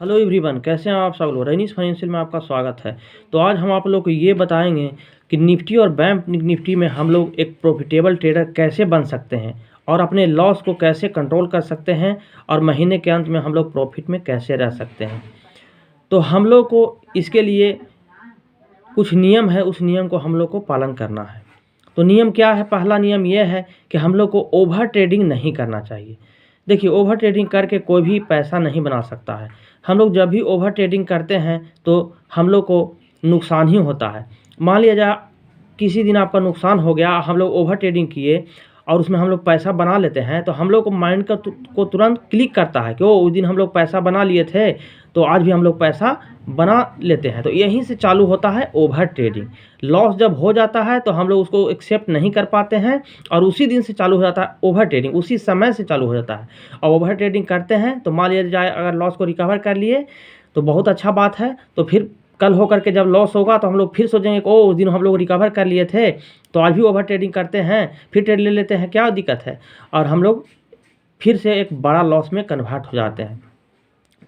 Hello everyone, कैसे हैं आप सब लोग। रईनीस फाइनेंशियल में आपका स्वागत है। तो आज हम आप लोग को ये बताएंगे कि निफ्टी और बैंक निफ्टी में हम लोग एक प्रॉफिटेबल ट्रेडर कैसे बन सकते हैं और अपने लॉस को कैसे कंट्रोल कर सकते हैं और महीने के अंत में हम लोग प्रॉफिट में कैसे रह सकते हैं। तो हम लोग को इसके लिए कुछ नियम है, उस नियम को हम लोग को पालन करना है। तो नियम क्या है? पहला नियम यह है कि हम लोग को ओवर ट्रेडिंग नहीं करना चाहिए। देखिए, ओवर ट्रेडिंग करके कोई भी पैसा नहीं बना सकता है। हम लोग जब भी ओवर ट्रेडिंग करते हैं तो हम लोग को नुकसान ही होता है। मान लिया जाए किसी दिन आपका नुकसान हो गया, हम लोग ओवर ट्रेडिंग किए और उसमें हम लोग पैसा बना लेते हैं, तो हम लोग को माइंड को तुरंत क्लिक करता है कि वो उस दिन हम लोग पैसा बना लिए थे, तो आज भी हम लोग पैसा बना लेते हैं। तो यहीं से चालू होता है ओवर ट्रेडिंग। लॉस जब हो जाता है तो हम लोग उसको एक्सेप्ट नहीं कर पाते हैं और उसी दिन से चालू हो जाता है ओवर ट्रेडिंग, उसी समय से चालू हो जाता है। और ओवर ट्रेडिंग करते हैं तो मान लिया जाए अगर लॉस को रिकवर कर लिए तो बहुत अच्छा बात है। तो फिर कल होकर के जब लॉस होगा तो हम लोग फिर सोचेंगे कि ओ उस दिन हम लोग रिकवर कर लिए थे, तो आज भी ओवर ट्रेडिंग करते हैं, फिर ट्रेड ले लेते हैं, क्या दिक्कत है। और हम लोग फिर से एक बड़ा लॉस में कन्वर्ट हो जाते हैं।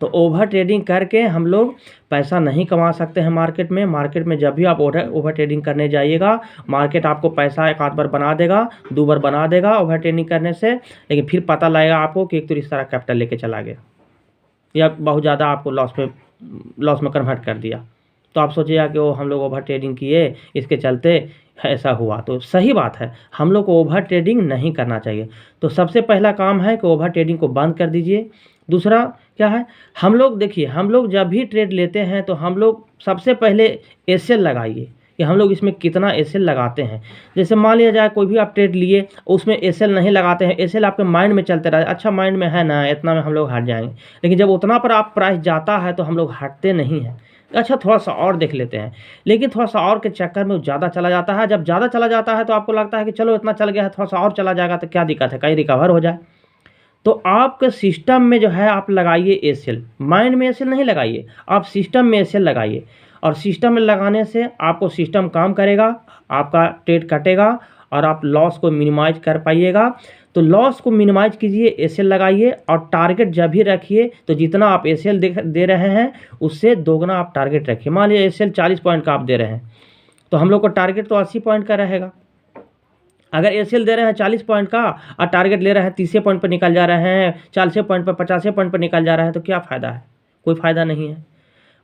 तो ओवर ट्रेडिंग करके हम लोग पैसा नहीं कमा सकते हैं मार्केट में। मार्केट में जब भी आप ओवर ट्रेडिंग करने जाइएगा, मार्केट आपको पैसा एक आध बार बना देगा, 2 बार बना देगा ओवर ट्रेडिंग करने से, लेकिन फिर पता लगेगा आपको कि एक तो इस तरह कैपिटल लेके चला गया या बहुत ज़्यादा आपको लॉस में कन्वर्ट कर दिया। तो आप सोचिएगा कि वो हम लोग ओवर ट्रेडिंग किए, इसके चलते ऐसा हुआ। तो सही बात है, हम लोग को ओवर ट्रेडिंग नहीं करना चाहिए। तो सबसे पहला काम है कि ओवर ट्रेडिंग को बंद कर दीजिए। दूसरा क्या है, हम लोग देखिए, हम लोग जब भी ट्रेड लेते हैं तो हम लोग सबसे पहले एसएल लगाइए कि हम लोग इसमें कितना एसएल लगाते हैं। जैसे मान लिया जाए कोई भी आप ट्रेड लिए, उसमें एसएल नहीं लगाते हैं, एसएल आपके माइंड में चलते रहे, अच्छा माइंड में है ना, इतना में हम लोग हट जाएंगे। लेकिन जब उतना पर आप प्राइस जाता है तो हम लोग हटते नहीं हैं, अच्छा थोड़ा सा और देख लेते हैं। लेकिन थोड़ा सा और के चक्कर में ज़्यादा चला जाता है। जब ज़्यादा चला जाता है तो आपको लगता है कि चलो इतना चल गया है, थोड़ा सा और चला जाएगा तो क्या दिक्कत है, कहीं रिकवर हो जाए। तो आपके सिस्टम में जो है आप लगाइए एसएल, माइंड में एसएल नहीं लगाइए, आप सिस्टम में एसएल लगाइए। और सिस्टम में लगाने से आपको सिस्टम काम करेगा, आपका ट्रेड कटेगा और आप लॉस को मिनिमाइज कर पाइएगा। तो लॉस को मिनिमाइज कीजिए, एसएल लगाइए और टारगेट जब भी रखिए तो जितना आप एसएल दे रहे हैं उससे दोगुना आप टारगेट रखिए। मान लीजिए एसएल 40 पॉइंट का आप दे रहे हैं तो हम लोग को टारगेट तो 80 पॉइंट का रहेगा। अगर एसएल दे रहे हैं 40 पॉइंट का और टारगेट ले रहे हैं 30 पॉइंट पर निकल जा रहे हैं, 40 पॉइंट पर 50 पॉइंट पर निकल जा रहे हैं, तो क्या फ़ायदा है? कोई फ़ायदा नहीं है।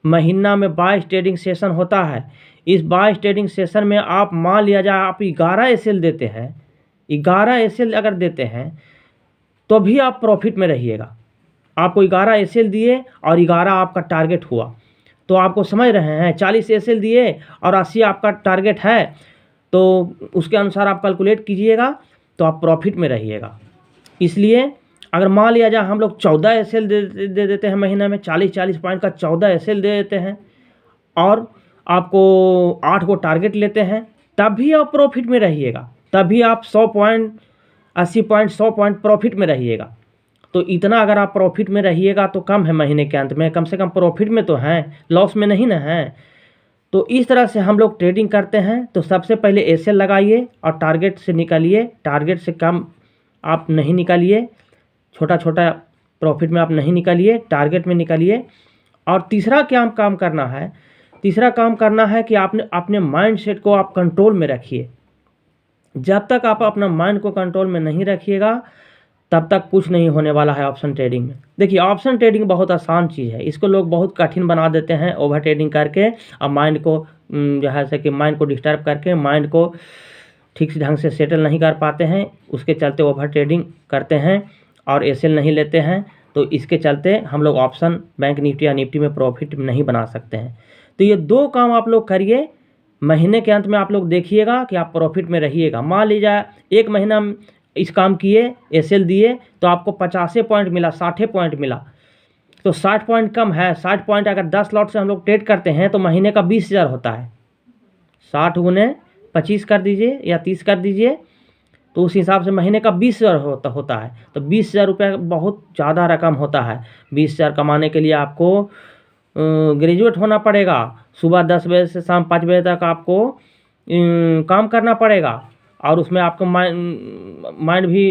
महीना में 22 ट्रेडिंग सेशन होता है। इस 22 ट्रेडिंग सेशन में आप मान लिया जाए आप 11 एसएल देते हैं, 11 एसएल अगर देते हैं तो भी आप प्रॉफिट में रहिएगा। आपको 11 एसएल दिए और 11 आपका टारगेट हुआ, तो आपको समझ रहे हैं 40 एसएल दिए और 80 आपका टारगेट है, तो उसके अनुसार आप कैलकुलेट कीजिएगा तो आप प्रॉफिट में रहिएगा। इसलिए अगर मान लिया जाए हम लोग 14 एसएल दे देते हैं महीने में, 40 पॉइंट का 14 एसएल दे देते हैं और आपको 8 को टारगेट लेते हैं, तब भी आप प्रॉफिट में रहिएगा। तभी आप 100 पॉइंट, 80 पॉइंट, 100 पॉइंट प्रॉफिट में रहिएगा। तो इतना अगर आप प्रॉफिट में रहिएगा तो कम है, महीने के अंत में कम से कम प्रॉफिट में तो हैं, लॉस में नहीं ना है। तो इस तरह से हम लोग ट्रेडिंग करते हैं। तो सबसे पहले एसएल लगाइए और टारगेट से निकालिए, टारगेट से कम आप नहीं निकालिए, छोटा छोटा प्रॉफिट में आप नहीं निकालिए, टारगेट में निकालिए। और तीसरा क्या काम करना है, तीसरा काम करना है कि आपने अपने माइंड सेट को आप कंट्रोल में रखिए। जब तक आप अपना माइंड को कंट्रोल में नहीं रखिएगा तब तक कुछ नहीं होने वाला है ऑप्शन ट्रेडिंग में। देखिए, ऑप्शन ट्रेडिंग बहुत आसान चीज़ है, इसको लोग बहुत कठिन बना देते हैं ओवर ट्रेडिंग करके और माइंड को जो है से कि माइंड को डिस्टर्ब करके माइंड को ठीक से ढंग से सेटल नहीं कर पाते हैं, उसके चलते ओवर ट्रेडिंग करते हैं और एसएल नहीं लेते हैं। तो इसके चलते हम लोग ऑप्शन बैंक निफ्टी या निफ्टी में प्रॉफिट नहीं बना सकते हैं। तो ये 2 काम आप लोग करिए, महीने के अंत में आप लोग देखिएगा कि आप प्रॉफिट में रहिएगा। मान लीजिए 1 महीना इस काम किए, एसएल दिए, तो आपको 50 पॉइंट मिला, 60 पॉइंट मिला, तो 60 पॉइंट कम है। 60 पॉइंट अगर 10 लॉट से हम लोग ट्रेड करते हैं तो महीने का 20,000 होता है। 60 गुने 25 कर दीजिए या 30 कर दीजिए, तो उस हिसाब से महीने का 20,000 होता है। तो 20,000 रुपये बहुत ज़्यादा रकम होता है। 20,000 कमाने के लिए आपको ग्रेजुएट होना पड़ेगा, सुबह 10 बजे से शाम 5 बजे तक आपको काम करना पड़ेगा और उसमें आपको माइंड भी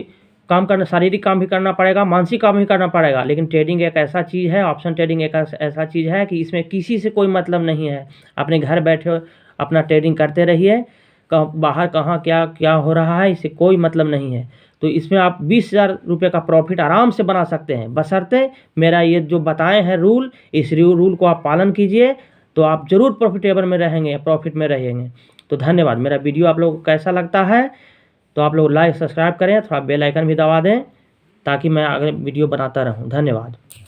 काम करना, शारीरिक काम भी करना पड़ेगा, मानसिक काम भी करना पड़ेगा। लेकिन ट्रेडिंग एक ऐसा चीज़ है, ऑप्शन ट्रेडिंग एक ऐसा चीज़ है कि इसमें किसी से कोई मतलब नहीं है। अपने घर बैठे अपना ट्रेडिंग करते रहिए, बाहर कहाँ क्या क्या हो रहा है इससे कोई मतलब नहीं है। तो इसमें आप 20,000 रुपये का प्रॉफिट आराम से बना सकते हैं, बशर्ते मेरा ये जो बताए हैं रूल, इस रूल को आप पालन कीजिए, तो आप ज़रूर प्रॉफिटेबल में रहेंगे, प्रॉफिट में रहेंगे। तो धन्यवाद। मेरा वीडियो आप लोगों को कैसा लगता है तो आप लोग लाइक सब्सक्राइब करें, थोड़ा बेल आइकन भी दबा दें ताकि मैं अगले वीडियो बनाता रहूं। धन्यवाद।